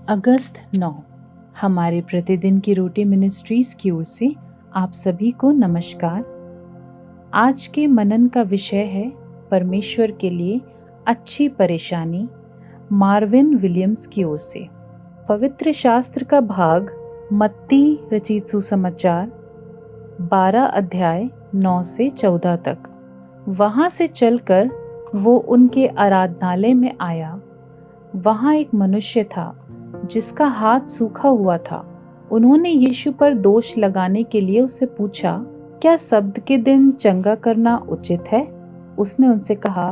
अगस्त 9 हमारे प्रतिदिन की रोटी मिनिस्ट्रीज की ओर से आप सभी को नमस्कार। आज के मनन का विषय है परमेश्वर के लिए अच्छी परेशानी, मार्विन विलियम्स की ओर से। पवित्र शास्त्र का भाग मत्ती रचित सुसमाचार 12 अध्याय 9 से 14 तक। वहाँ से चलकर वो उनके आराधनालय में आया। वहाँ एक मनुष्य था जिसका हाथ सूखा हुआ था। उन्होंने यीशु पर दोष लगाने के लिए उससे पूछा, क्या सब्त के दिन चंगा करना उचित है? उसने उनसे कहा,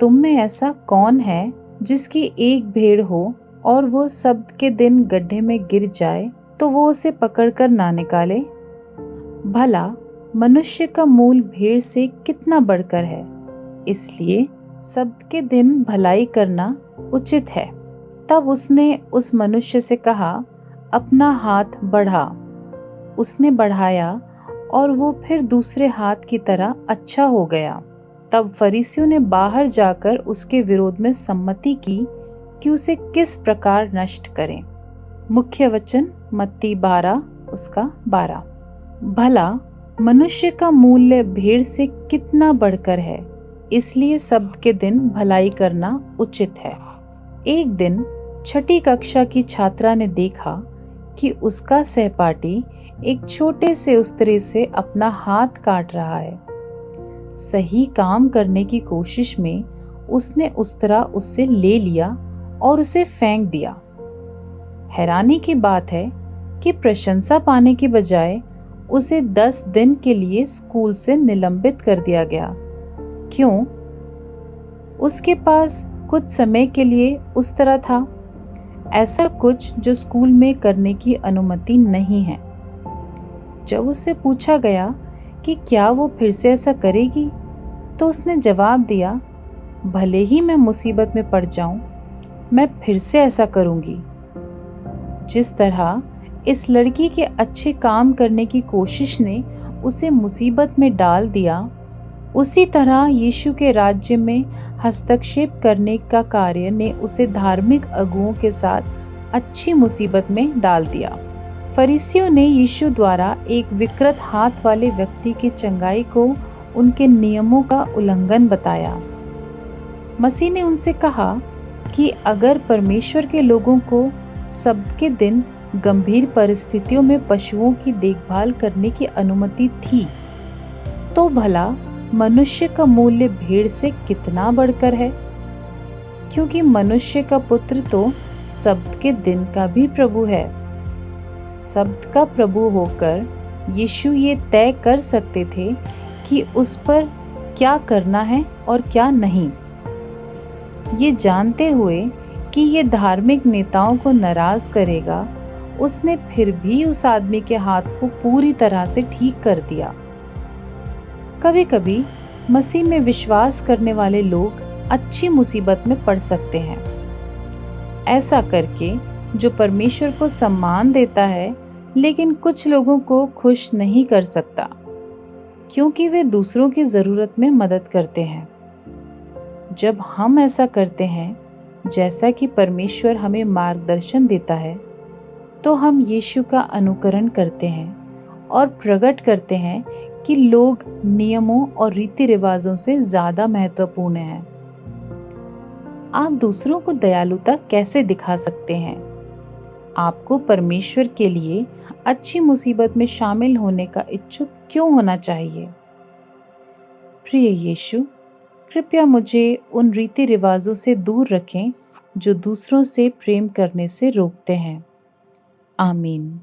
तुम में ऐसा कौन है जिसकी एक भेड़ हो और वो सब्त के दिन गड्ढे में गिर जाए तो वो उसे पकड़कर ना निकाले? भला मनुष्य का मूल भेड़ से कितना बढ़कर है। इसलिए सब्त के दिन भलाई करना उचित है। तब उसने उस मनुष्य से कहा, अपना हाथ बढ़ा। उसने बढ़ाया और वो फिर दूसरे हाथ की तरह अच्छा हो गया। तब फरीसियों ने बाहर जाकर उसके विरोध में सम्मति की कि उसे किस प्रकार नष्ट करें। मुख्य वचन मत्ती 12 उसका 12। भला मनुष्य का मूल्य भेड़ से कितना बढ़कर है, इसलिए सब्त के दिन भलाई करना उचित है। एक दिन छठी कक्षा की छात्रा ने देखा कि उसका सहपाठी एक छोटे से उस्तरे से अपना हाथ काट रहा है। सही काम करने की कोशिश में उसने उस्तरा उससे ले लिया और उसे फेंक दिया। हैरानी की बात है कि प्रशंसा पाने के बजाय उसे 10 दिन के लिए स्कूल से निलंबित कर दिया गया। क्यों? उसके पास कुछ समय के लिए उस तरह था, ऐसा कुछ जो स्कूल में करने की अनुमति नहीं है। जब उससे पूछा गया कि क्या वो फिर से ऐसा करेगी, तो उसने जवाब दिया, भले ही मैं मुसीबत में पड़ जाऊं, मैं फिर से ऐसा करूंगी। जिस तरह इस लड़की के अच्छे काम करने की कोशिश ने उसे मुसीबत में डाल दिया, उसी तरह यीशु के राज्य में हस्तक्षेप करने का कार्य ने उसे धार्मिक अगुओं के साथ अच्छी मुसीबत में डाल दिया। फरीसियों ने यीशु द्वारा एक विकृत हाथ वाले व्यक्ति की चंगाई को उनके नियमों का उल्लंघन बताया। मसीह ने उनसे कहा कि अगर परमेश्वर के लोगों को सब्त के दिन गंभीर परिस्थितियों में पशुओं की देखभाल करने की अनुमति थी, तो भला मनुष्य का मूल्य भेड़ से कितना बढ़कर है। क्योंकि मनुष्य का पुत्र तो सब्त के दिन का भी प्रभु है। सब्त का प्रभु होकर यीशु ये तय कर सकते थे कि उस पर क्या करना है और क्या नहीं। ये जानते हुए कि ये धार्मिक नेताओं को नाराज करेगा, उसने फिर भी उस आदमी के हाथ को पूरी तरह से ठीक कर दिया। कभी कभी मसीह में विश्वास करने वाले लोग अच्छी मुसीबत में पड़ सकते हैं। ऐसा करके जो परमेश्वर को सम्मान देता है, लेकिन कुछ लोगों को खुश नहीं कर सकता, क्योंकि वे दूसरों की ज़रूरत में मदद करते हैं। जब हम ऐसा करते हैं जैसा कि परमेश्वर हमें मार्गदर्शन देता है, तो हम यीशु का अनुकरण करते हैं और प्रकट करते हैं कि लोग नियमों और रीति रिवाजों से ज्यादा महत्वपूर्ण हैं। आप दूसरों को दयालुता कैसे दिखा सकते हैं? आपको परमेश्वर के लिए अच्छी मुसीबत में शामिल होने का इच्छुक क्यों होना चाहिए? प्रिय यीशु, कृपया मुझे उन रीति रिवाजों से दूर रखें जो दूसरों से प्रेम करने से रोकते हैं। आमीन।